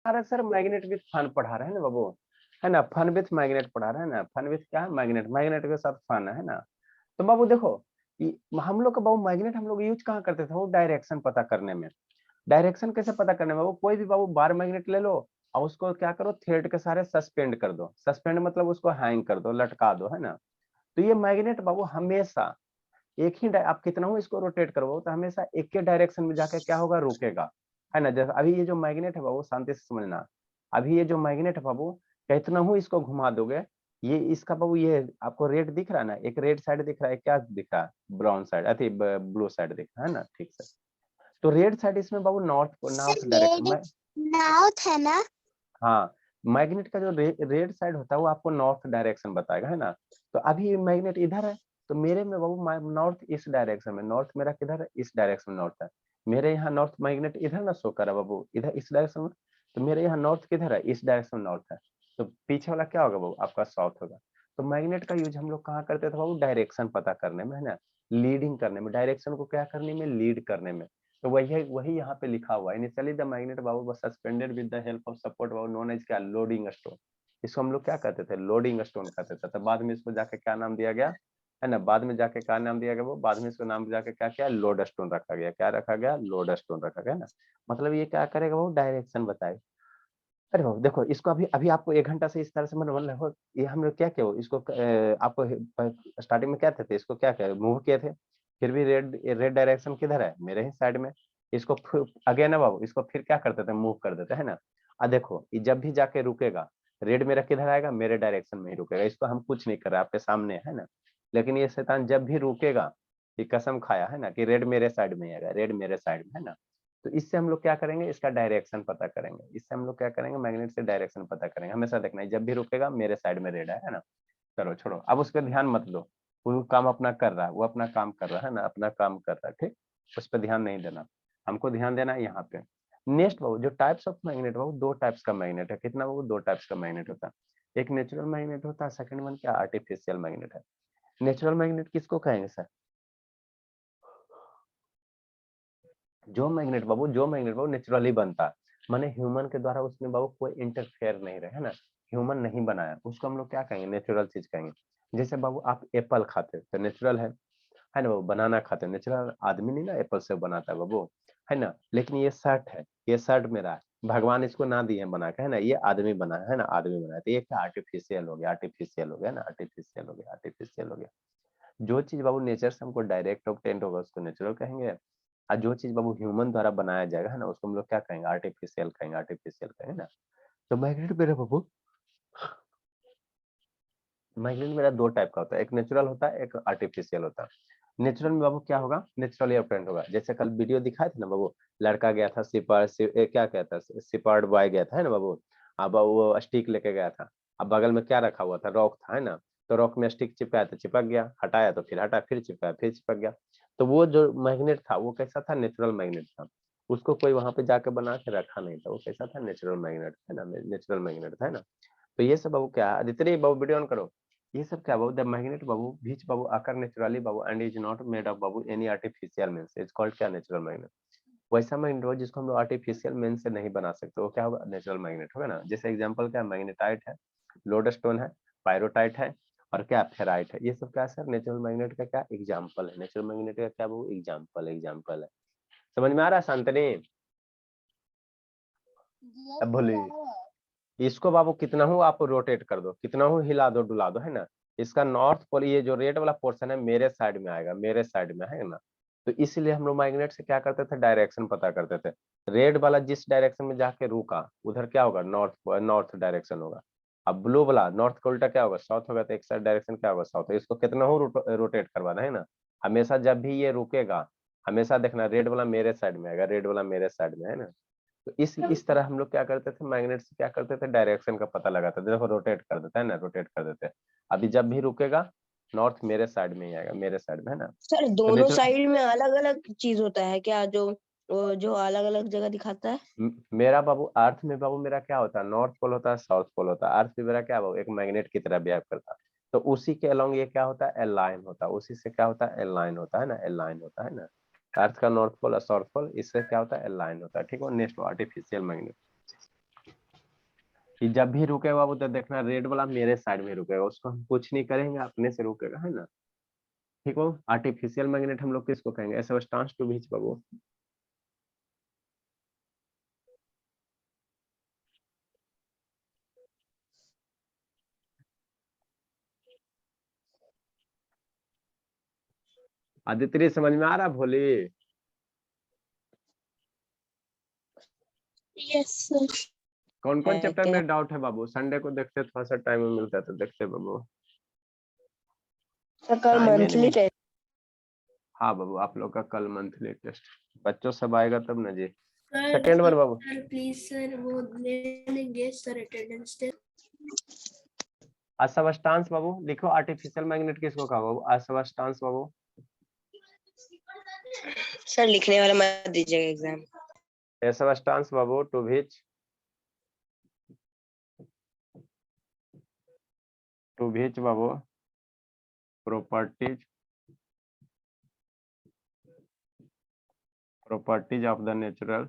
अरे sir magnet with fun पढ़ा रहे हैं ना बाबू, है ना, फन विथ मैग्नेट पढ़ा रहे हैं ना, फन विथ क्या है, मैग्नेट, मैग्नेट के साथ फन है ना। तो बाबू देखो हम लोग का बाबू मैग्नेट हम लोग यूज कहाँ करते थे, वो डायरेक्शन पता करने में। डायरेक्शन कैसे पता करने में बाबू, कोई भी बाबू बार मैग्नेट ले लो और उसको क्या करो, थ्रेड के सारे सस्पेंड कर दो, सस्पेंड मतलब उसको हैंग कर दो, लटका दो, है ना। तो ये मैग्नेट बाबू हमेशा एक ही आप कितना हो इसको रोटेट करो तो हमेशा एक के डायरेक्शन में जाके क्या होगा, रुकेगा, है ना। जैसे अभी ये जो मैग्नेट है बाबू, शांति से समझना, अभी ये जो मैग्नेट है बाबू, कितना हूँ इसको घुमा दोगे, ये इसका बाबू ये आपको रेड दिख रहा है ना, एक रेड साइड दिख रहा है, क्या दिख रहा है, ब्राउन साइड, अति ब्लू साइड दिख रहा है ना, ठीक से। तो रेड साइड इसमें बाबू नॉर्थ नॉर्थ डायरेक्शन में, नॉर्थ है ना। हाँ, मैग्नेट का जो रेड साइड होता है वो आपको नॉर्थ डायरेक्शन बताएगा, है ना। तो अभी मैग्नेट इधर है, तो मेरे में बाबू नॉर्थ इस डायरेक्शन में, नॉर्थ मेरा किधर है, इस डायरेक्शन में नॉर्थ है। मेरे यहाँ नॉर्थ मैग्नेट इधर ना शो कर रहा बाबू, इधर इस डायरेक्शन में, तो मेरे यहाँ नॉर्थ किधर है, इस डायरेक्शन में नॉर्थ है। तो पीछे वाला क्या होगा बाबू, आपका साउथ होगा। तो मैग्नेट का यूज हम लोग कहाँ करते थे बाबू, डायरेक्शन पता करने में, है ना, लीडिंग करने में, डायरेक्शन को क्या करने में, लीड करने में। तो वही वही यहाँ पे लिखा हुआ है, इनिशियली द मैग्नेट बाबू was suspended with the help of support बाबू नोन एज क्या, लोडिंग स्टोन। इसको हम लोग क्या कहते थे, लोडिंग स्टोन कहते थे। तो बाद में इसको जाके क्या नाम दिया गया, है ना, बाद में जाके क्या नाम दिया गया, वो बाद में इसको नाम जाके क्या किया, लोड स्टोन रखा गया, क्या रखा गया, लोड स्टोन रखा गया ना। मतलब ये क्या करेगा वो, डायरेक्शन बताए। अरे बाबू देखो इसको अभी अभी आपको 1 घंटा से इस तरह से मतलब ये हम लोग क्या किया, इसको आपको स्टार्टिंग में क्या थे इसको क्या किया, मूव किए थे, फिर भी रेड रेड डायरेक्शन किधर है, मेरे ही साइड में। इसको अगेन है बाबू, इसको फिर क्या करते थे, मूव कर देते, है ना। देखो ये जब भी जाके रुकेगा, रेड मेरा किधर आएगा, मेरे डायरेक्शन में ही रुकेगा, इसको हम कुछ नहीं कर रहे, आपके सामने है ना। लेकिन ये शैतान जब भी रुकेगा, ये कसम खाया है ना कि रेड मेरे साइड में आएगा, रेड मेरे साइड में, है ना। तो इससे हम लोग क्या करेंगे, इसका डायरेक्शन पता करेंगे, इससे हम लोग क्या करेंगे, मैग्नेट से डायरेक्शन पता करेंगे। हमेशा देखना है जब भी रुकेगा मेरे साइड में रेड है ना। चलो छोड़ो, अब उस पर ध्यान मत दो, वो काम अपना कर रहा है, वो अपना काम कर रहा है ना, अपना काम कर रहा है, ठीक। उस पर ध्यान नहीं देना, हमको ध्यान देना है यहाँ पे। नेक्स्ट बाबू, जो types of magnet Babu, 2 types का मैग्नेट है, कितना बाबू, 2 टाइप्स का मैग्नेट होता है। एक नेचुरल मैग्नेट होता है, सेकंड वन क्या, आर्टिफिशियल मैग्नेट है। नेचुरल मैग्नेट किसको कहेंगे सर, जो मैग्नेट बाबू नेचुरली बनता है, माने ह्यूमन के द्वारा उसमें बाबू कोई इंटरफेयर नहीं रहे, है ना, ह्यूमन नहीं बनाया, उसको हम लोग क्या कहेंगे, नेचुरल चीज कहेंगे। जैसे बाबू आप एप्पल खाते हो तो नेचुरल है ना बाबू, बनाना खाते हो नेचुरल, आदमी नहीं ना एप्पल से बनाता है बाबू, है ना। लेकिन ये शर्ट है, ये शर्ट मेरा है, भगवान इसको ना दिए बना के, है ना, ये आदमी बना है ना, आदमी बनाया, तो ये क्या आर्टिफिशियल हो गया, आर्टिफिशियल हो गया ना, आर्टिफिशियल हो गया, आर्टिफिशियल हो गया। जो चीज बाबू नेचर से हमको डायरेक्ट ऑब्टेन्ड होगा उसको नेचुरल कहेंगे, और जो चीज बाबू ह्यूमन द्वारा बनाया जाएगा, है ना, उसको हम लोग क्या कहेंगे, आर्टिफिशियल कहेंगे, आर्टिफिशियल कहेंगे ना। तो मैग्नेट मेरा बाबू, मैग्नेट मेरा 2 टाइप का होता है, एक नेचुरल होता है, एक आर्टिफिशियल होता है। नेचुरल में बाबू क्या होगा, नेचुरली ऑब्टेन्ड होगा, जैसे कल वीडियो दिखाए थे ना बाबू, लड़का गया था क्या कहता है, सिपर्ड बॉय गया था, है ना बाबू। अब वो स्टिक लेके गया था, अब बगल में क्या रखा हुआ था, रॉक था, है ना। तो रॉक में स्टिक चिपकाया तो चिपक गया, हटाया तो फिर हटा, फिर चिपकाया फिर चिपक गया। तो वो जो मैग्नेट था वो कैसा था, नेचुरल मैग्नेट था। उसको कोई वहां पे जाके बना के रखा नहीं था, वो कैसा था, नेचुरल मैग्नेट, है ना, नेचुरल मैग्नेट था, है ना। तो ये सब बाबू क्या है, आदित्य बाबू वीडियो ऑन करो। ये सब क्या बाबू, द मैग्नेट बाबू बीच बाबू आकर naturally Babu and is not made of Babu any artificial means, is called क्या, नेचुरल मैग्नेट। वैसा मैग्नेट हो जिसको हम लोग आर्टिफिशियल मींस से नहीं बना सकते, वो क्या होगा, नेचुरल मैग्नेट होगा ना। जैसे एग्जांपल क्या, मैग्नेटाइट है, लोडस्टोन है, पायरोटाइट है, और क्या, फेराइट है। ये सब क्या सर, नेचुरल मैग्नेट का क्या एग्जाम्पल है, नेचुरल मैग्नेट का क्या बाबू एग्जाम्पल, एग्जाम्पल है। समझ में आ रहा है शांतनी, अब बोलिए। इसको बाबू कितना हूँ आप रोटेट कर दो, कितना हूँ हिला दो डुला दो, है ना। इसका नॉर्थ पोल, ये जो रेड वाला पोर्शन है मेरे साइड में आएगा, मेरे साइड में, है ना। तो इसलिए हम लोग मैग्नेट से क्या करते थे, डायरेक्शन पता करते थे। रेड वाला जिस डायरेक्शन में जाके रुका उधर क्या होगा, नॉर्थ नॉर्थ डायरेक्शन होगा। अब ब्लू वाला नॉर्थ का उल्टा क्या होगा, साउथ होगा, तो एक साइड डायरेक्शन क्या होगा, साउथ। इसको कितना हूँ रोटेट करवाना, है ना। हमेशा जब भी ये रुकेगा, हमेशा देखना रेड वाला मेरे साइड में आएगा, रेड वाला मेरे साइड में, है ना। तो इस तरह हम लोग क्या करते थे, मैग्नेट से क्या करते थे, डायरेक्शन का पता लगाते थे। देखो रोटेट कर देता है ना, रोटेट कर देते हैं। अभी जब भी रुकेगा, नॉर्थ मेरे साइड में ही आएगा, मेरे साइड में, है ना। सर तो दोनों नेचुरल, साइड में अलग अलग चीज होता है क्या, जो अलग अलग जगह दिखाता है। मेरा बाबू अर्थ में बाबू मेरा क्या होता है, नॉर्थ पोल होता है, साउथ पोल होता है। अर्थ में मेरा क्या बाबू, एक मैग्नेट की तरह बिहेव करता है। तो उसी के अलोंग ये क्या होता है, एलाइन होता है, उसी से क्या होता है, एलाइन होता है ना, एलाइन होता है ना। अर्थ का नॉर्थ पोल और साउथ पोल, इससे क्या होता है, एलाइन होता है, ठीक है। नेक्स्ट आर्टिफिशियल मैग्नेट, कि जब भी रुकेगा वो तो देखना रेड वाला मेरे साइड में रुकेगा, उसको हम कुछ नहीं करेंगे, अपने से रुकेगा, है ना। ठीक हो। आर्टिफिशियल मैग्नेट हम लोग किसको कहेंगे, सबस्टांस टू व्हिच बाबू। आदित्य समझ में आ रहा भोली। Yes sir. कौन कौन चैप्टर क्या में डाउट है बाबू, संडे को देखते, थोड़ा सा टाइम मिलता है तो देखते बाबू। कल टाइम ही नहीं मंथली मिल। टेस्ट। हाँ बाबू, आप लोग का कल मंथली टेस्ट, बच्चों सब आएगा तब ना जी। सेकेंड वन बाबू। सर प्लीज सर वो ले लेंगे सर अटेंडेंस टेस्ट। असबस्टांस बाबू लिखो, आर्टिफिशियल मैग्नेट किसको कहा बाबू, असबस्टांस बाबू। सर लिखने वाला मत दीजिएगा एग्जाम। सबस्टांस बाबू टू व्हिच, टू व्हिच बाबू properties, properties of the natural,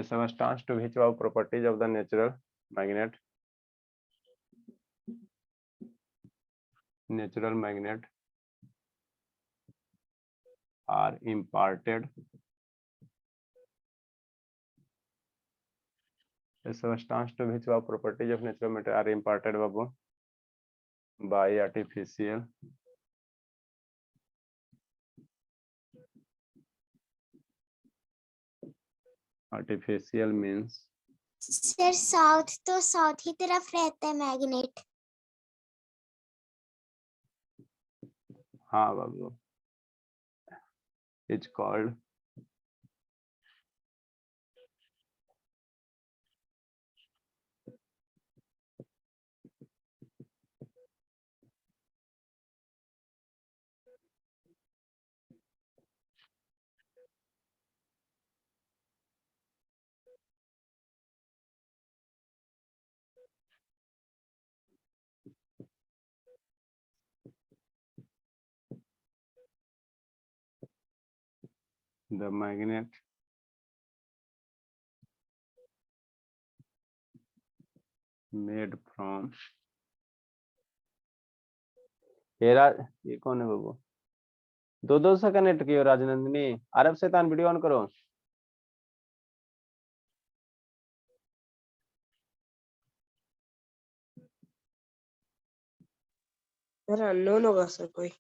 substance to which बाबू properties of the natural magnet, natural magnet are imparted, substance to which our properties of natural matter are imparted babu by artificial, artificial means। Sir south तो south ही तरफ रहता है magnet. हाँ बाबू, it's called the magnet made from। ये कौन है बाबू, दो से कनेक्ट कियो राजनंदिनी, अरब शैतान वीडियो ऑन करो। सर अननोन होगा सर कोई।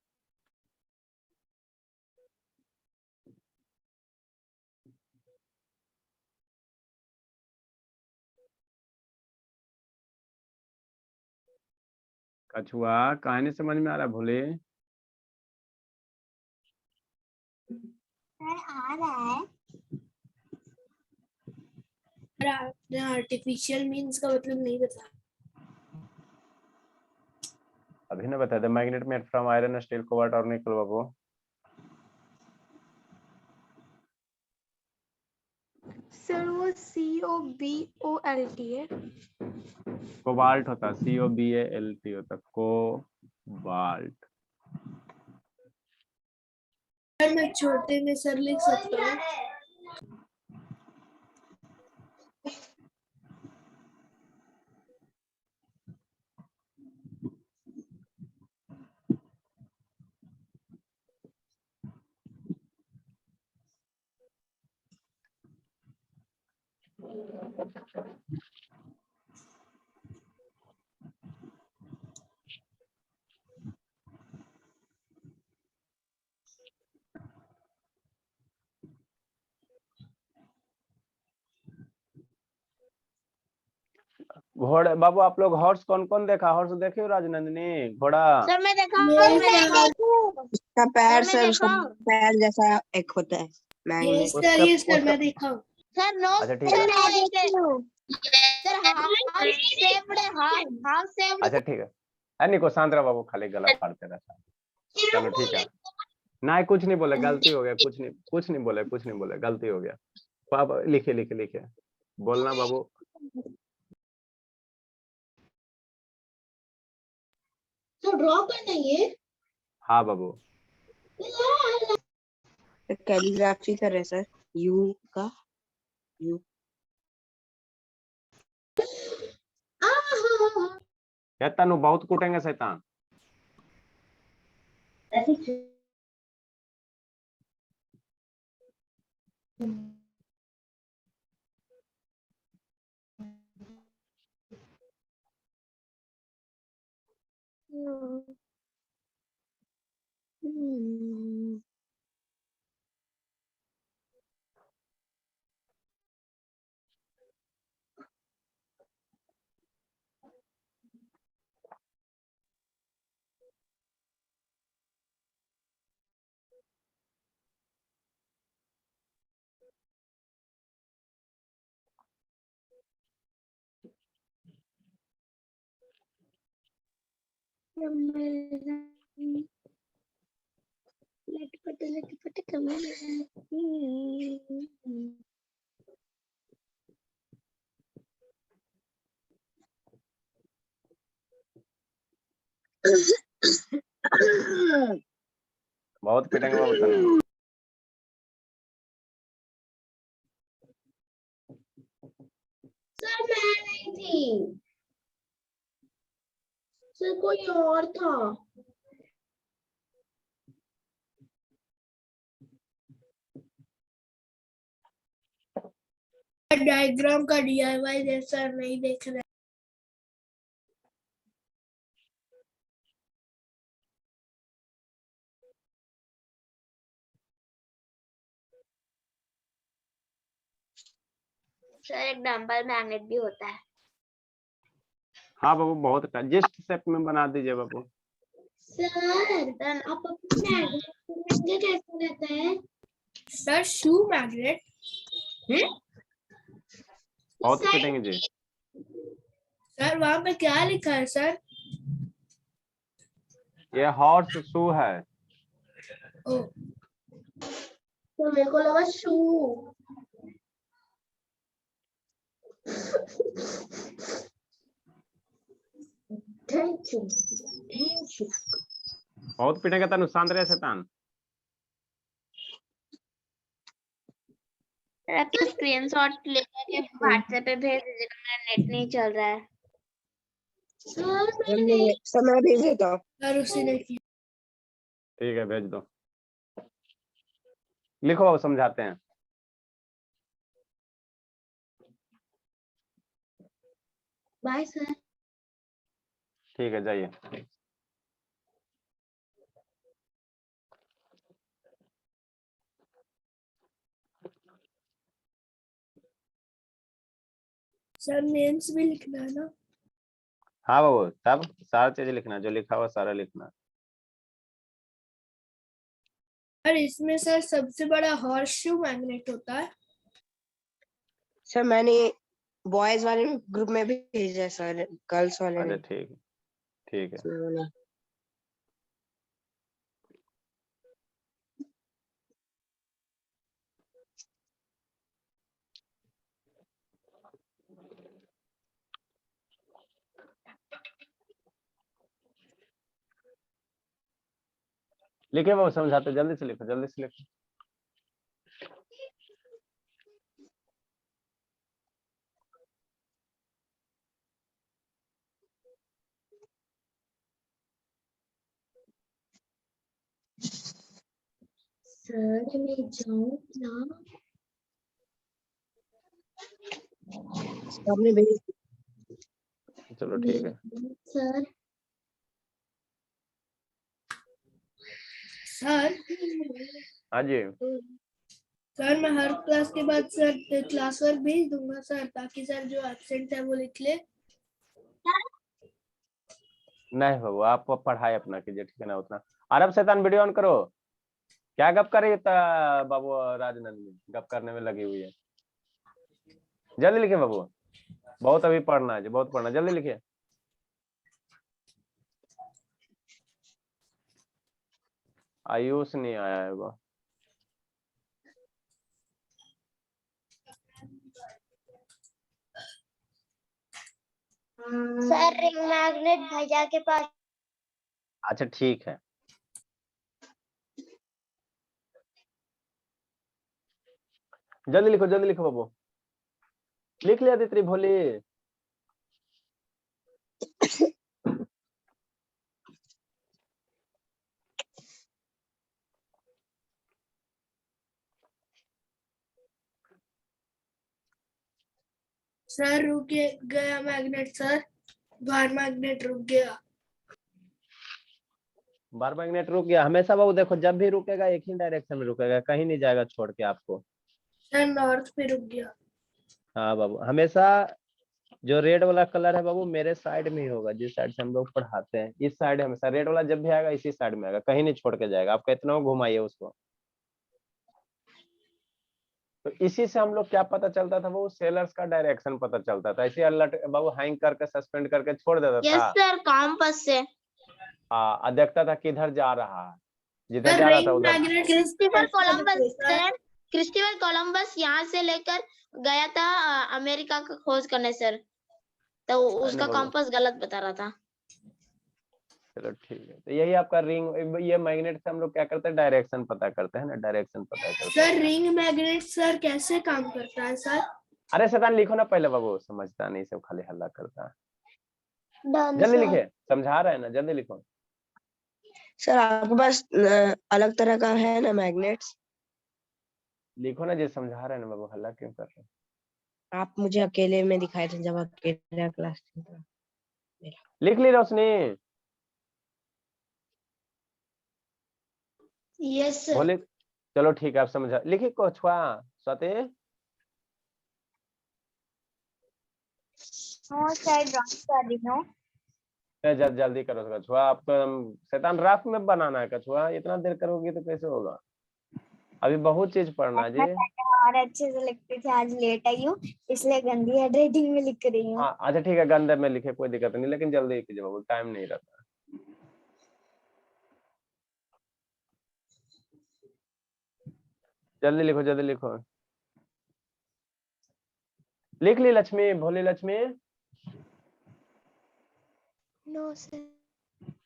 कछुआ कहानी समझ में आ रहा भोले। सर आ रहा है। आपने आर्टिफिशियल मींस का मतलब नहीं बताया। अभी ना बता दे, magnet made from iron steel cobalt और निकल बाबू। सर वो COBOLT है। कोबाल्ट होता है, COBALT होता है, कोबाल्ट। सर मैं छोटे में सर लिख सकता हूँ। घोड़े बाबू, आप लोग हॉर्स कौन कौन देखा, हॉर्स देखे हो राजनंदिनी, घोड़ा। सर मैं देखा उसका पैर सर, उसका पैर जैसा एक होता है मैग्नेट। ये सर मैं देखा हूँ। सर नो अच्छा ठीक है, अच्छा ठीक है। अरे निको शांत रहो बाबू, खाली गला फाड़ते रहता है। चलो ठीक है, नहीं कुछ नहीं बोले, गलती हो गया, कुछ नहीं बोले, कुछ नहीं बोले, गलती हो गया। पापा लिखे लिखे लिखे बोलना बाबू। तो ड्रॉ करना ये। हाँ बाबू, कैलीग्राफी कर रहे सर। यू का यू क्या तनु बहुत कूटेंगे शैतान। बहुत पिटेंगे बाबू तनु। सर मैं नहीं थी, सर कोई और था। डायग्राम का DIY जैसा नहीं देख रहे। सर एक डंबल मैग्नेट भी होता है। हाँ बाबू बहुत जिस्ट शेप में बना दीजिए बाबू। सर आप अपने मैग्नेट कैसे रहता है? सर शू मैग्नेट है? बहुत पिटेंगे जी। सर वहाँ पे क्या लिखा है सर? ये हॉर्स शू है। ओ तो मेरे को लगा शू। Thank you. बहुत पिटेंगे तनु, शांत रहे शैतान। तो स्क्रीनशॉट लेकर व्हाट्सएप पे भेज दीजिएगा, मेरा नेट नहीं चल रहा है। समय भेज देता हूँ। सर उसी ने किया। ठीक है भेज दो। लिखो बाबू समझाते हैं। Bye sir. ठीक है जाइए। सर नेम्स भी लिखना है ना? हाँ बाबू सब सारा चीज लिखना, जो लिखा हुआ सारा लिखना। सर इसमें सर सबसे बड़ा हॉर्स शू मैग्नेट होता है। सर मैंने बॉयज वाले ग्रुप में भी भेजा है सर, गर्ल्स वाले अच्छा ने। ठीक है ठीक है। सुनो। लिखे बाबू समझाते, जल्दी से लिखो जल्दी से लिखो। सर मैं जाऊँ ना? सबने भेज चलो ठीक है। सर सर हाँ जी। सर मैं हर क्लास के बाद सर क्लास वर्क भेज दूंगा सर, ताकि सर जो एब्सेंट है वो लिख ले। नहीं बाबू आप पढ़ाई अपना कीजिए, ठीक है ना उतना। अरब शैतान वीडियो ऑन करो। क्या गप कर रही है बाबू? राजनंदिनी गप करने में लगी हुई है। जल्दी लिखिए बाबू, बहुत अभी पढ़ना है जी, बहुत पढ़ना, जल्दी लिखिए। आयुष नहीं आया है वो। सर रिंग मैग्नेट भैया के पास। अच्छा ठीक है। जल्दी लिखो बाबू, लिख लिया दित्री भोली। सर रुक गया मैग्नेट सर, बार मैग्नेट रुक गया। बार मैग्नेट रुक गया। हमेशा बाबू देखो जब भी रुकेगा एक ही डायरेक्शन में रुकेगा, कहीं नहीं जाएगा छोड़ के आपको। सर नॉर्थ पे रुक गया। हाँ बाबू, हमेशा जो रेड वाला कलर है बाबू मेरे साइड में ही होगा, जिस साइड से हम लोग पढ़ाते हैं इस साइड हमेशा रेड वाला जब भी आएगा इसी साइड में आएगा, कहीं नहीं छोड़ के जाएगा। आप कितना घुमाइए उसको। तो इसी से हम लोग क्या पता चलता था, वो सेलर्स का डायरेक्शन पता चलता था। ऐसे अलर्ट बाबू हैंग करके सस्पेंड करके छोड़ देता यस था। सर, कॉम्पास से। हाँ, देखता था किधर जा रहा है, जिधर सर जा रहा था रिंग उधर। Magnet Christopher Columbus sir, Christopher Columbus यहाँ से लेकर गया था अमेरिका का खोज करने सर, तो उसका बाबू। कॉम्पास गलत बता रहा था। चलो ठीक है, तो यही आपका रिंग, ये मैग्नेट से हम लोग क्या करते हैं, डायरेक्शन पता करते हैं ना, डायरेक्शन पता करते हैं। सर रिंग मैग्नेट सर कैसे काम करता है सर? अरे शैतान लिखो ना पहले बाबू, समझता नहीं, सब खाली हल्ला करता है। डन जल्दी सर। लिखे, समझा रहे हैं ना, जल्दी लिखो। सर आपके पास अलग तरह का है ना मैग्नेट्स? लिखो ना, जो समझा रहे हैं ना बाबू, हल्ला क्यों कर रहे हैं। आप मुझे अकेले में दिखाए थे जब अकेला क्लास था। लिख ली रोशनी? Yes sir. बोले चलो ठीक है, आप समझा। लिखी कोछवा स्वाति। हाँ सर, ड्राइंग कर रही हूँ। जल्दी करो कछुआ, आपको शैतान रात में बनाना है कछुआ, इतना देर करोगे तो कैसे होगा, अभी बहुत चीज पढ़ना है जी। और अच्छे से लिखती थी, आज लेट आई हूँ इसलिए गंदी हैंडराइटिंग में लिख रही हूँ। हाँ अच्छा ठीक है, गंदे में लिखे कोई दिक्कत नहीं, लेकिन जल्दी कीजिए बाबू, टाइम नहीं रहता। जल्दी लिखो, जल्दी लिखो। लिख ली लक्ष्मी, भोली लक्ष्मी? No sir.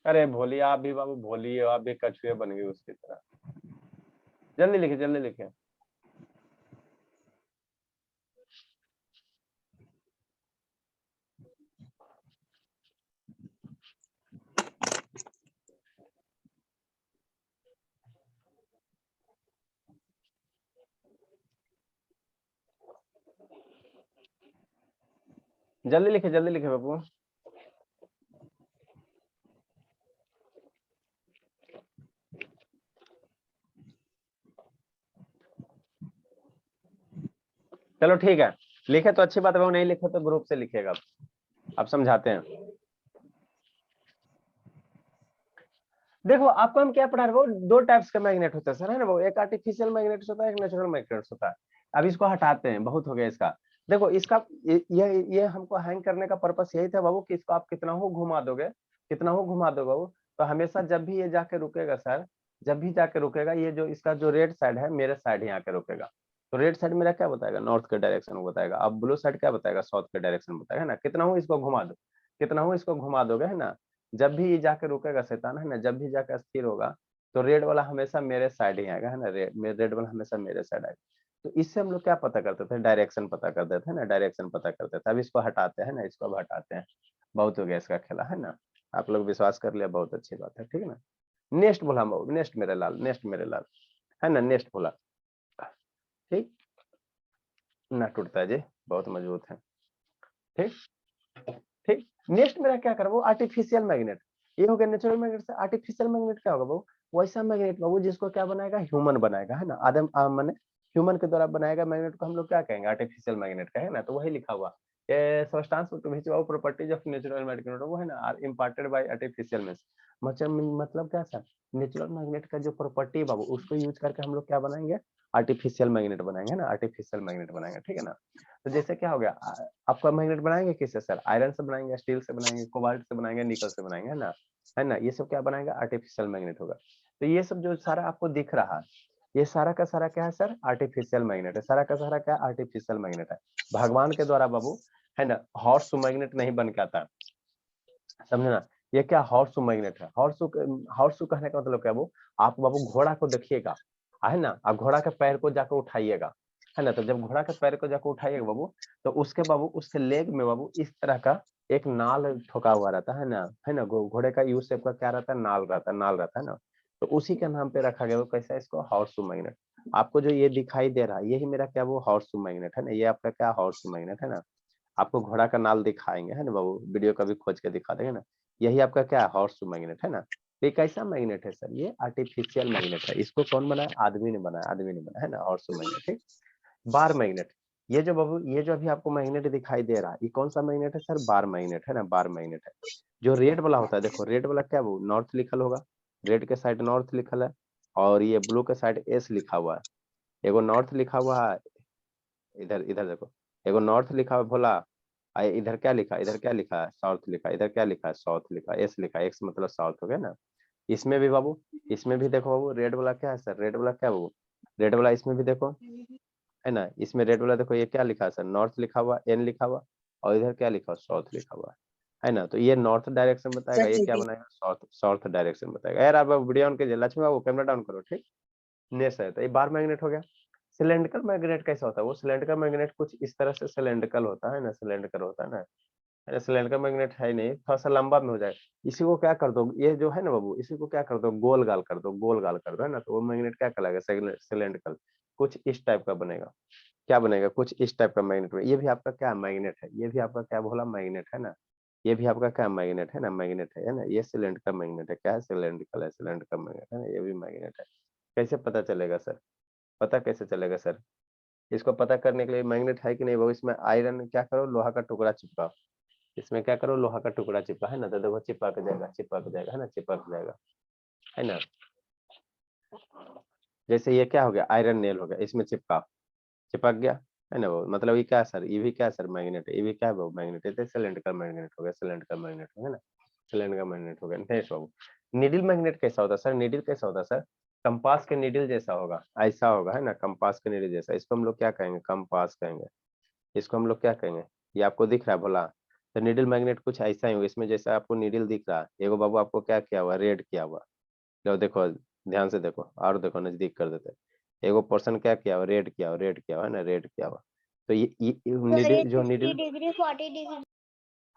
अरे भोली, आप भी बाबू भोली हो, आप भी कछुए बन गई उसकी तरह। जल्दी लिखे, जल्दी लिखे। जल्दी लिखे बाबू। चलो ठीक है, लिखे तो अच्छी बात है, वो नहीं लिखे तो ग्रुप से लिखेगा। आप समझाते हैं। देखो आपको हम क्या पढ़ा रहे, वो दो टाइप्स का मैग्नेट होता है सर, है ना वो, एक आर्टिफिशियल मैग्नेट होता है, एक नेचुरल मैग्नेट होता है। अब इसको हटाते हैं, बहुत हो गया इसका। देखो इसका ये हमको हैंग करने का पर्पस यही था बाबू कि इसको आप कितना हो घुमा दोगे, कितना हो घुमा दोगे बाबू, तो हमेशा जब भी ये जाके रुकेगा सर, जब भी जाके रुकेगा, ये जो इसका जो रेड साइड है मेरे साइड ही आके रुकेगा। तो रेड साइड मेरा क्या बताएगा, नॉर्थ के डायरेक्शन को बताएगा। अब ब्लू साइड क्या बताएगा, साउथ के डायरेक्शन बताएगा ना। कितना हो इसको घुमा दो, कितना हो इसको घुमा दोगे, है ना। जब भी ये जाके रुकेगा शैतान, है ना, जब भी जाकर स्थिर होगा तो रेड वाला हमेशा मेरे साइड ही आएगा, है ना, रेड वाला हमेशा मेरे साइड आएगा। तो इससे हम लोग क्या पता करते थे, डायरेक्शन पता करते थे ना, डायरेक्शन पता करते थे। अब इसको हटाते हैं ना, इसको अब हटाते हैं, बहुत हो गया इसका खेला, है ना। आप लोग विश्वास कर लिया, बहुत अच्छी बात है, ठीक है ना। नेक्स्ट बोला हम, नेक्स्ट मेरे लाल, नेक्स्ट मेरे लाल, है ना, नेक्स्ट बोला। ठीक ना, टूटता है जी, बहुत मजबूत है। ठीक ठीक, नेक्स्ट मेरा क्या कर, वो आर्टिफिशियल मैग्नेट। ये हो गया नेचुरल मैग्नेट से। आर्टिफिशियल मैग्नेट क्या होगा वो, वैसा मैग्नेट बाबू जिसको क्या बनाएगा, ह्यूमन बनाएगा, है ना। आदम माने ह्यूमन के द्वारा बनाएगा मैग्नेट को हम लोग क्या कहेंगे, आर्टिफिशियल मैग्नेट का, है ना। तो वही लिखा हुआ ये substance to which properties of natural magnet, वो है ना, are imparted by artificial means. मतलब क्या सर, नेचुरल मैग्नेट का जो प्रॉपर्टी बाबू उसको यूज करके हम लोग क्या बनाएंगे, आर्टिफिशियल मैग्नेट बनाएंगे ना, आर्टिफिशियल मैग्नेट बनाएंगे, ठीक है ना। तो जैसे क्या हो गया, आपका मैग्नेट बनाएंगे किससे सर, आयरन से बनाएंगे, स्टील से बनाएंगे, कोबाल्ट से बनाएंगे, निकल से बनाएंगे, है ना, ये सब क्या बनाएंगे, आर्टिफिशियल मैग्नेट होगा। तो ये सब जो सारा आपको दिख रहा है, ये सारा का सारा क्या है सर, आर्टिफिशियल मैग्नेट है। सारा का सारा क्या, आर्टिफिशियल मैग्नेट है, भगवान के द्वारा बाबू, है ना। हॉर्स मैग्नेट नहीं बन के आता, समझे ना। ये क्या हॉर्स मैग्नेट है, हॉर्स कहने का मतलब क्या वो, आप बाबू घोड़ा को देखिएगा, है ना, आप घोड़ा के पैर को जाकर उठाइएगा, है ना। तो जब घोड़ा के पैर को जाकर उठाइएगा बाबू, तो उसके बाबू उसके लेग में बाबू इस तरह का एक नाल ठोका हुआ रहता है ना। घोड़े का यू शेप का क्या रहता है, नाल रहता है, नाल रहता है ना। तो उसी के नाम पे रखा गया। वो कैसा है, इसको हॉर्सशू मैग्नेट। आपको जो ये दिखाई दे रहा है, यही मेरा क्या वो हॉर्सशू मैग्नेट है ना। ये आपका क्या हॉर्सशू मैग्नेट है ना। आपको घोड़ा का नाल दिखाएंगे है ना बाबू, वीडियो कभी खोज के दिखा देंगे ना। यही आपका क्या है, हॉर्सशू मैग्नेट है ना। ये कैसा मैग्नेट है सर, ये आर्टिफिशियल मैग्नेट है। इसको कौन बनाया, आदमी ने बनाया, आदमी ने बनाया है ना, हॉर्सशू मैग्नेट। ठीक। बार मैग्नेट, ये जो बाबू ये जो अभी आपको मैग्नेट दिखाई दे रहा है, ये कौन सा मैग्नेट है सर, बार मैग्नेट है ना, बार मैग्नेट है। जो रेड वाला होता है, देखो रेड वाला क्या वो नॉर्थ लिखल होगा, रेड के साइड नॉर्थ लिखल है, और ये ब्लू के साइड एस लिखा हुआ है। एगो नॉर्थ लिखा हुआ है, इधर इधर देखो, एगो नॉर्थ लिखा हुआ भोला, इधर क्या लिखा, इधर क्या लिखा है, साउथ लिखा, इधर क्या लिखा है, साउथ लिखा, एस लिखा, एक्स मतलब साउथ हो गया ना। इसमें भी बाबू, इसमें भी देखो बाबू, रेड वाला क्या है सर, रेड वाला क्या बाबू, रेड वाला इसमें भी देखो है ना। इसमें रेड वाला देखो, ये क्या लिखा है सर, नॉर्थ लिखा हुआ, एन लिखा हुआ, और इधर क्या लिखा हुआ, साउथ लिखा हुआ है ना। तो ये नॉर्थ डायरेक्शन बताएगा, सर ये जी क्या जी। बनाएगा, साउथ साउथ डायरेक्शन बताएगा। यार आप वीडियो ऑन कीजिए, लक्ष्मी बाबू कैमरा डाउन करो। ठीक। नेक्स्ट है, तो ये बार मैग्नेट हो गया। सिलेंड्रिकल मैग्नेट कैसा होता है, वो सिलेंड्रिकल मैग्नेट कुछ इस तरह से सिलेंड्रिकल होता है ना, सिलेंड्रिकल होता है ना। अरे सिलेंड्रिकल मैग्नेट है नहीं, थोड़ा सा लंबा में हो जाए। इसी को क्या कर दो, ये जो है ना बाबू, इसी को क्या कर दो, गोल गाल कर दो, गोल गाल कर दो है ना। तो वो मैग्नेट क्या कहलाएगा, सिलेंड्रिकल। कुछ इस टाइप का बनेगा। क्या बनेगा, कुछ इस टाइप का मैग्नेट में। ये भी आपका क्या मैग्नेट है, ये भी आपका क्या बोला, मैग्नेट है ना। ये भी आपका क्या मैग्नेट है ना, मैग्नेट है ना। ये सिलेंड्रिकल मैग्नेट है, क्या है, सिलेंड्रिकल है, सिलेंड्रिकल मैग्नेट है ना, ये भी मैग्नेट है। कैसे पता चलेगा सर, पता कैसे चलेगा सर। इसको पता करने के लिए मैग्नेट है कि नहीं वो, इसमें आयरन क्या करो, लोहा का टुकड़ा चिपकाओ। इसमें क्या करो, लोहा का टुकड़ा चिपका है ना, तो देखो चिपक जाएगा, चिपक जाएगा है ना, चिपक जाएगा है ना। जैसे ये क्या हो गया, आयरन नेल हो गया, इसमें चिपका, चिपक गया है ना वो। मतलब ये क्या है सर, ये भी क्या है सर, मैग्नेट है। ये भी क्या है वो, मैग्नेट है। तो सिलेंड्रिकल मैग्नेट हो गया, सिलेंड्रिकल मैग्नेट हो गया ना, सिलेंड्रिकल मैग्नेट हो गया। नेक्स्ट बाबू, नीडल मैग्नेट कैसा होता है सर, नीडल कैसा होता है सर, कंपास के नीडल जैसा होगा, ऐसा होगा है ना, कंपास के नीडल जैसा। इसको हम लोग क्या कहेंगे, कंपास कहेंगे। इसको हम लोग क्या कहेंगे, ये आपको दिख रहा है भोला। तो नीडल मैग्नेट कुछ ऐसा ही होगा, इसमें जैसा आपको नीडल दिख रहा है, एगो बाबू आपको क्या किया हुआ, रेड किया हुआ। लो देखो, ध्यान से देखो, और देखो, नजदीक कर देते हैं। एगो पर्सन क्या किया हुआ, रेड किया हुआ, रेड किया हुआ है ना, रेड किया हुआ। तो ये सर ये नीडल जो 60 नीडल, डिग्री 40 डिग्री।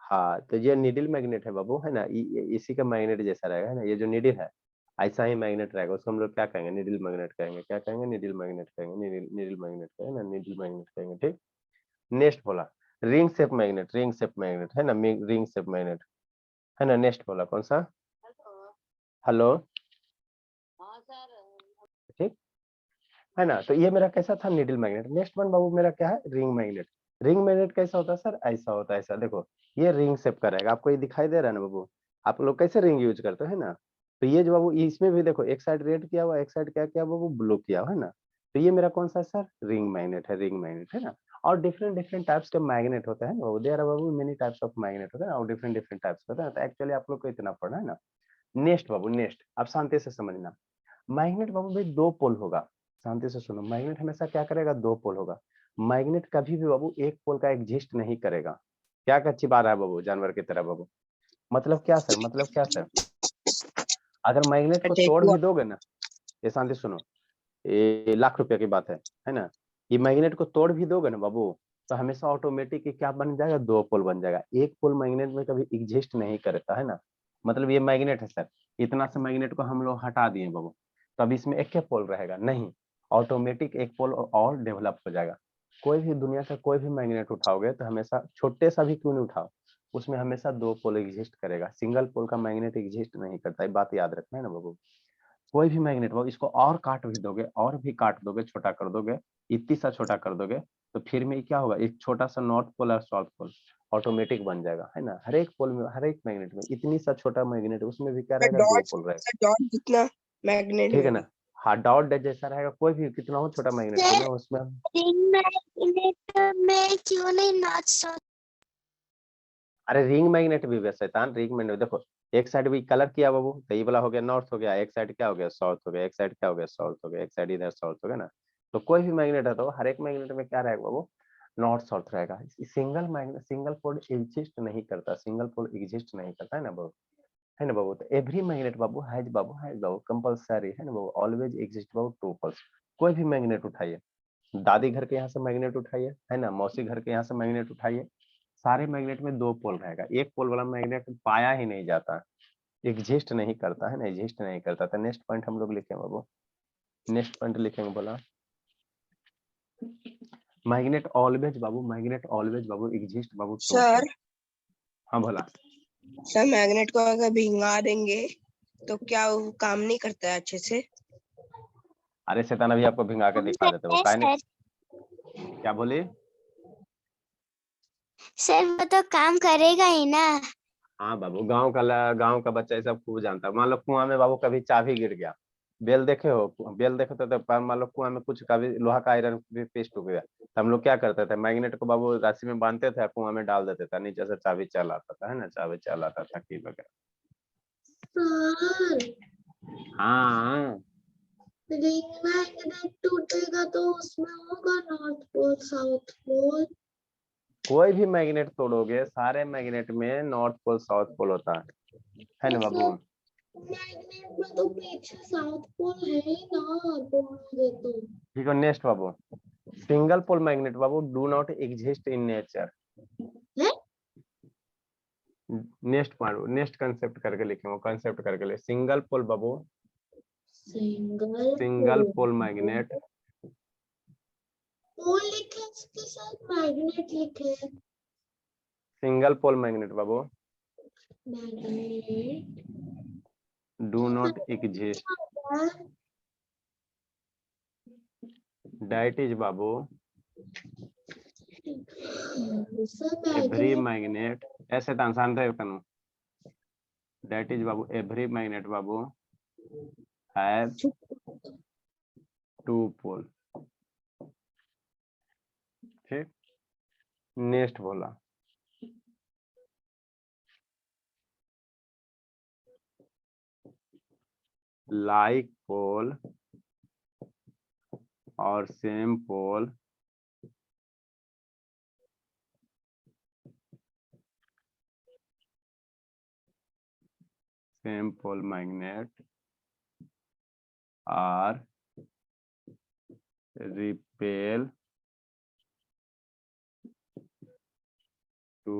हाँ तो ये नीडल मैग्नेट है बाबू है ना। इसी का मैग्नेट जैसा रहेगा है ना, ये जो नीडल है ऐसा ही मैग्नेट रहेगा। उसको हम लोग क्या कहेंगे, नीडल मैग्नेट कहेंगे। क्या कहेंगे, नीडल मैग्नेट कहेंगे, नीडल नीडल मैग्नेट कहेंगे ना, नीडल मैग्नेट कहेंगे। ठीक। नेक्स्ट बोला, ring shape magnet, ring shape magnet है ना, रिंग शेप मैग्नेट है ना। नेक्स्ट बोला कौन सा, हेलो, ठीक है ना। तो ये मेरा कैसा था, नीडल मैग्नेट। नेक्स्ट वन बाबू मेरा क्या है, रिंग मैग्नेट। रिंग मैग्नेट कैसा होता है सर, ऐसा होता है, ऐसा देखो, ये रिंग शेप का रहेगा। आपको ये दिखाई दे रहा है ना बाबू, आप लोग कैसे रिंग यूज करते हो है ना। तो ये जो बाबू इसमें भी देखो, एक साइड रेड किया हुआ, एक साइड क्या किया बाबू, ब्लू किया हुआ है ना। तो ये मेरा कौन सा सर, रिंग मैग्नेट है, रिंग मैग्नेट है ना। और डिफरेंट डिफरेंट टाइप्स के मैग्नेट होते हैं बाबू, देयर आर बाबू मेनी टाइप्स ऑफ मैग्नेट होते हैं और डिफरेंट डिफरेंट टाइप्स होते हैं। तो एक्चुअली आप लोग को इतना पढ़ना है ना। नेक्स्ट बाबू, नेक्स्ट आप शांति से समझना। मैग्नेट बाबू भाई दो पोल होगा, शांति से सुनो। मैग्नेट हमेशा क्या करेगा, दो पोल होगा। मैग्नेट कभी भी बाबू एक पोल का एग्जिस्ट नहीं करेगा। क्या का चिपा रहा है बाबू, जानवर की तरह बाबू। मतलब क्या सर, मतलब क्या सर, अगर मैग्नेट को अच्छा एक तोड़ हुआ। भी दोगे ना, ये शांति सुनो, ये लाख रुपए की बात है ना। ये मैग्नेट को तोड़ भी दोगे ना बाबू, तो हमेशा ऑटोमेटिक क्या बन जाएगा, दो पोल बन जाएगा। एक पोल मैग्नेट में कभी एग्जिस्ट नहीं करता है ना। मतलब ये मैग्नेट है सर, इतना से मैग्नेट को हम लोग हटा दिए बाबू, तब इसमें एक ही पोल रहेगा नहीं, ऑटोमेटिक एक पोल और डेवलप हो जाएगा। कोई भी दुनिया का कोई भी मैग्नेट उठाओगे तो हमेशा छोटे सा भी क्यों नहीं उठाओ, उसमें हमेशा दो पोल एग्जिस्ट करेगा, सिंगल पोल का मैग्नेट एग्जिस्ट नहीं करता। ये बात याद रखना है ना बाबू। कोई भी मैग्नेट हो, इसको और काट भी दोगे, और भी काट दोगे, छोटा कर दोगे, इतनी सा छोटा कर दोगे, तो फिर में क्या होगा, एक छोटा सा नॉर्थ पोल और साउथ पोल ऑटोमेटिक बन जाएगा है ना। हर एक पोल में, हर एक मैग्नेट में इतनी सा छोटा मैग्नेट, उसमें भी क्या रहेगा, दो पोल रहेगा। सर डॉट जितना मैग्नेट ठीक है में ना। भी। हाँ डॉट जैसा रहेगा, कोई भी कितना हो छोटा मैग्नेट क्यों ना हो, उसमें रिंग मैग्नेट में क्यों नहीं नाच सकते? अरे रिंग मैग्नेट भी है शैतान, रिंग मैग्नेट देखो, एक साइड भी कलर किया बाबू, तो ये वाला हो गया नॉर्थ हो गया, एक साइड क्या हो गया, साउथ हो गया, एक साइड क्या हो गया, साउथ हो गया, एक साइड इधर साउथ हो गया ना। तो कोई भी मैग्नेट है तो हर एक मैग्नेट में क्या रहेगा बाबू, नॉर्थ साउथ रहेगा। Single magnet, single pole exist नहीं करता, सिंगल पोल एग्जिस्ट नहीं करता है ना बाबू, है ना बाबू। तो एवरी मैग्नेट बाबू हैज बाबू कंपल्सरी है ना बाबू, ऑलवेज एग्जिस्ट बाबू टू पोल्स। कोई भी मैग्नेट उठाइए, दादी घर के यहाँ से मैग्नेट उठाइए, है ना, मौसी घर के यहाँ से मैग्नेट उठाइए, सारे मैग्नेट में 2 पोल रहेगा, एक पोल वाला मैग्नेट पाया ही नहीं जाता, एग्जिस्ट नहीं करता है ना, एग्जिस्ट नहीं करता। तो नेक्स्ट पॉइंट हम लोग लिखेंगे बाबू, नेक्स्ट पॉइंट लिखेंगे, बोला मैग्नेट ऑलवेज बाबू, मैग्नेट ऑलवेज बाबू एग्जिस्ट बाबू। सर हाँ बोला। सर मैग्नेट को अगर भिंगा देंगे तो क्या वो काम नहीं करता है अच्छे से? अरे शैतान अभी आपको भिंगा के दिखा देते वो, काहे नहीं, क्या बोली? सर वो तो काम करेगा ही ना। हाँ बाबू, गांव का बच्चा ये सब खूब जानता है। मान लो कुआं में बाबू कभी चाबी गिर गया, बेल देखे हो, बेल देखे तो मान लो कुआं में कुछ कभी लोहा का आयरन भी पेस्ट हो गया, तो हम लोग क्या करते थे, मैग्नेट को बाबू रस्सी में बांधते थे, कुआं में डाल देते थे, नीचे से चाबी चल आता था, है ना, चाबी चल आता था की वगैरह। सर हाँ रिंग मैग्नेट टूटेगा तो उसमें होगा नॉर्थ पोल साउथ पोल। कोई भी मैग्नेट तोड़ोगे, सारे मैग्नेट में नॉर्थ पोल साउथ पोल होता है ना बाबू। मैग्नेट में तो पीछे साउथ पोल है ही ना, बोलोगे तो। ठीक है, नेक्स्ट बाबू, सिंगल पोल मैग्नेट बाबू do not exist in nature. Next point, next concept करके लिखेंगे, कंसेप्ट करके ले, सिंगल पोल बाबू, सिंगल पोल मैग्नेट, पोल लिखे इसके साथ मैग्नेट लिखे, सिंगल पोल मैग्नेट बाबू magnet do not exist, that is बाबू एवरी मैग्नेट, ऐसे तो आसान था तनु, दैट इज बाबू एवरी मैग्नेट बाबू हैज 2 पोल। ठीक, नेक्स्ट बोला लाइक पोल और same pole magnet are repel to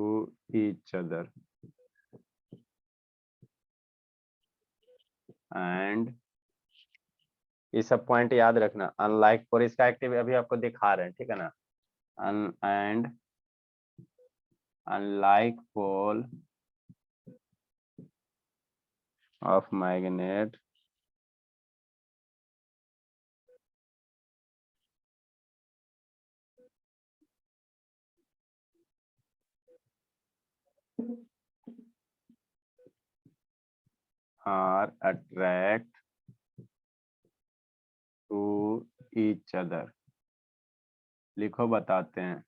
each other and ये सब पॉइंट याद रखना। अनलाइक पोल, इसका एक्टिव अभी आपको दिखा रहे हैं, ठीक है ना, and unlike pole of magnet are attract to each other। लिखो, बताते हैं।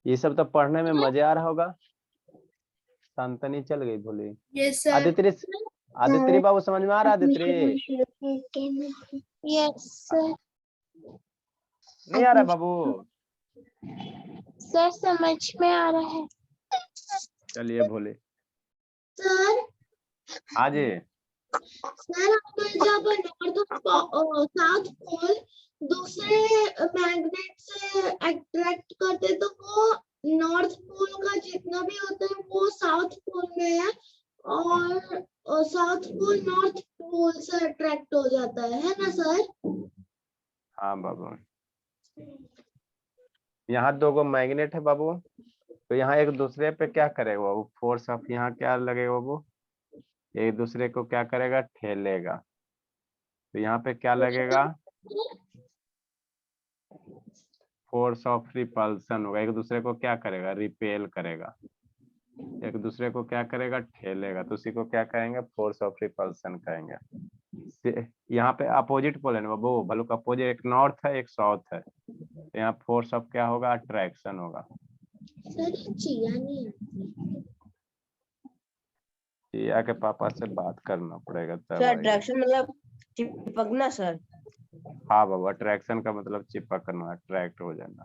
ये सब तो पढ़ने में मजे आ रहा होगा। शांतनी चल गई भोली। Yes sir. आदित्य, आदित्य बाबू समझ में आ रहा है? Aditya yes sir. नहीं आ रहा बाबू? सर समझ में आ रहा है। चलिए भोले सर आज सर जब नॉर्थ साउथ पोल दूसरे मैग्नेट से अट्रैक्ट करते तो वो नॉर्थ पोल का जितना भी होता है वो साउथ पोल में है और साउथ पोल नॉर्थ पोल से अट्रैक्ट हो जाता है ना सर? हाँ बाबू, यहाँ 2 मैग्नेट है बाबू, तो यहाँ एक दूसरे पे क्या करेगा बाबू, फोर्स ऑफ यहाँ क्या लगेगा बाबू, एक दूसरे को क्या करेगा, ठेलेगा। तो यहाँ पे क्या लगेगा, फोर्स ऑफ रिपल्सन होगा, एक दूसरे को क्या करेगा, रिपेल करेगा, एक दूसरे को क्या करेगा, ठेलेगा, तो उसी को क्या कहेंगे, फोर्स ऑफ रिपल्सन कहेंगे। यहाँ पे अपोजिट पोल है ना बाबू, बल्कि अपोजिट, एक नॉर्थ है एक साउथ है, तो यहाँ फोर्स ऑफ क्या होगा, अट्रैक्शन होगा। सर चिया नहीं, चिया के पापा से बात करना पड़ेगा तब सर आएगा। अट्रैक्शन मतलब चिपकना सर? हाँ बाबू, अट्रैक्शन का मतलब चिपक करना, अट्रैक्ट हो जाना।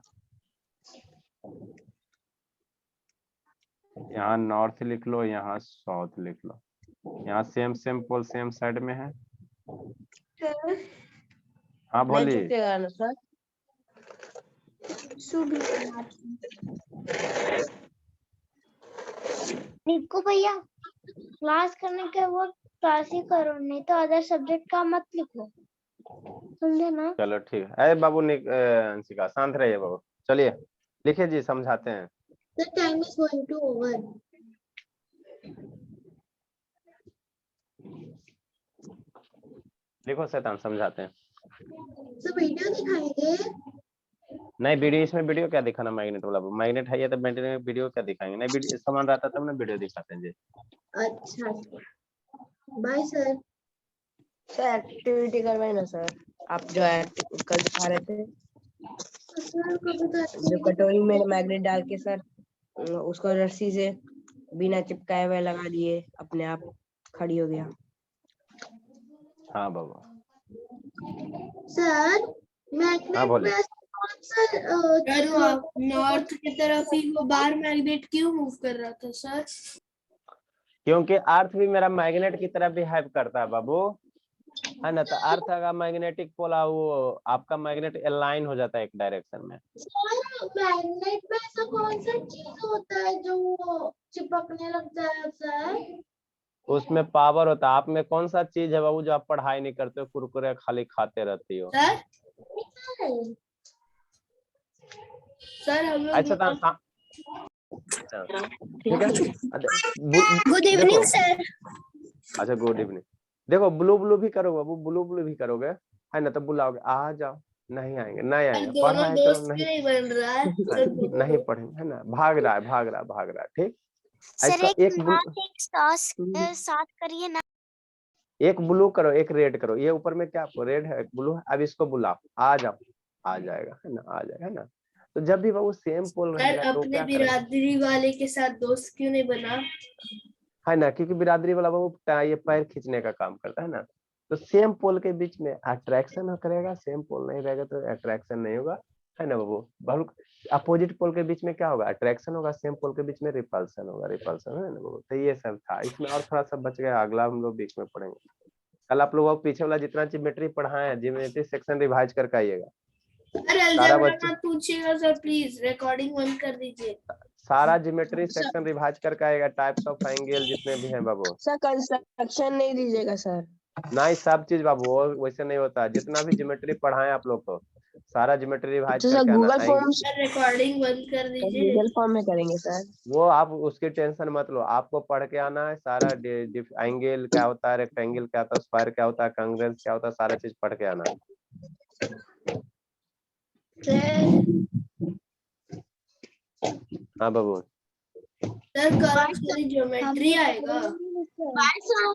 यहाँ नॉर्थ लिख लो, यहाँ साउथ लिख लो। यहाँ same same pole same side में है। हाँ बोलिए। सर निक्कू भैया क्लास करने के वक्त क्लास ही करो, नहीं तो अदर सब्जेक्ट का मत लिखो, समझे ना। चलो ठीक है। अरे बाबू अंशिका शांत रहिए बाबू। चलिए लिखिए जी, समझाते हैं। The time is going to over. लिखो शैतान, समझाते हैं। So वीडियो दिखाएंगे। नहीं वीडियो, इसमें वीडियो क्या दिखाना, मैग्नेट वाला मैग्नेट है ये, तो मैग्नेट में वीडियो क्या दिखाएंगे? नहीं वीडियो सामान रहता तब ना वीडियो दिखाते हैं जी। अच्छा बाय सर। सर एक्टिविटी करवाए ना सर, आप जो कल दिखा रहे थे, सर कभी तो जो कटोरी में मैग्नेट डाल के सर उसको रस्सी से बिना चिपकाए हुए लगा दिए, अपने आप खड़ी हो गया। हाँ बाबू। सर हाँ मैग्नेट बोले। में कौन सा सर नॉर्थ की तरफ ही वो बार मैग्नेट क्यों मूव कर रहा था सर? क्योंकि अर्थ भी मेरा मैग्नेट की तरह बिहेव करता है बाबू, है ना। तो अर्थ का मैग्नेटिक पोल वो आपका मैग्नेट अलाइन हो जाता है एक डायरेक्शन में। सर मैग्नेट में ऐसा कौन सा चीज होता है जो वो चिपकने लगता है सर? उसमें पावर होता है। आप में कौन सा चीज है बाबू जो आप पढ़ाई नहीं करते हो, कुरकुरे खाली खाते रहती हो? सर हम लोग अच्छा ठीक है। Good evening sir. अच्छा गुड इवनिंग। देखो ब्लू ब्लू भी करोगे बाबू, ब्लू ब्लू भी करोगे, है ना, तो बुलाओगे आ जाओ, नहीं आएंगे, नहीं आएंगे, पढ़ाई करो, नहीं बन रहा है नहीं पढ़ेंगे, है ना, भाग रहा है भाग रहा है भाग रहा है। ठीक। सर ऐसा एक सॉस साथ करिए ना। एक ब्लू करो एक रेड करो, ये ऊपर में क्या रेड है ब्लू है, अब इसको बुलाओ आ जाओ, आ जाएगा, है ना, आ जाएगा, है ना। तो जब भी बाबू सेम पोल रहेगा तो अपने क्या करें, बिरादरी वाले के साथ दोस्त क्यों नहीं बना? है ना, क्योंकि बिरादरी वाला बाबू ये पैर खींचने का काम करता है ना। तो सेम पोल के बीच में अट्रैक्शन करेगा, सेम पोल नहीं रहेगा तो अट्रैक्शन नहीं होगा, है ना बाबू। बाबू अपोजिट पोल के बीच में क्या होगा, अट्रैक्शन होगा, सेम पोल के बीच में रिपल्सन होगा, रिपल्सन, है ना बाबू। तो ये सब था इसमें, और थोड़ा सा बच गया, अगला हम लोग बीच में पढ़ेंगे। कल आप लोग पीछे वाला जितना ज्योमेट्री पढ़ाए हैं, ज्योमेट्री सेक्शन रिवाइज करके आइएगा। सारा बच्चे मत पूछिएगा सर, प्लीज रिकॉर्डिंग बंद कर दीजिए। सारा ज्योमेट्री सेक्शन रिवाइज करके आएगा, टाइप्स ऑफ एंगल जितने भी हैं बाबू। सर कंस्ट्रक्शन नहीं दीजिएगा सर। नहीं सब चीज बाबू वैसे नहीं होता, जितना भी ज्योमेट्री पढ़ाए आप लोग को सारा ज्योमेट्री रिवाइज करके आना। गूगल फॉर्म रिकॉर्डिंग बंद कर दीजिए। गूगल फॉर्म में करेंगे सर। वो आप उसकी टेंशन मत लो, आपको पढ़ के आना है सारा। एंगल क्या होता है, रेक्टेंगल क्या होता है, स्क्वायर क्या होता है, कांग्रेंस क्या होता है, सारा चीज पढ़ के आना है। हाँ बाबू। सर कल ज्योमेट्री आएगा। Bye sir.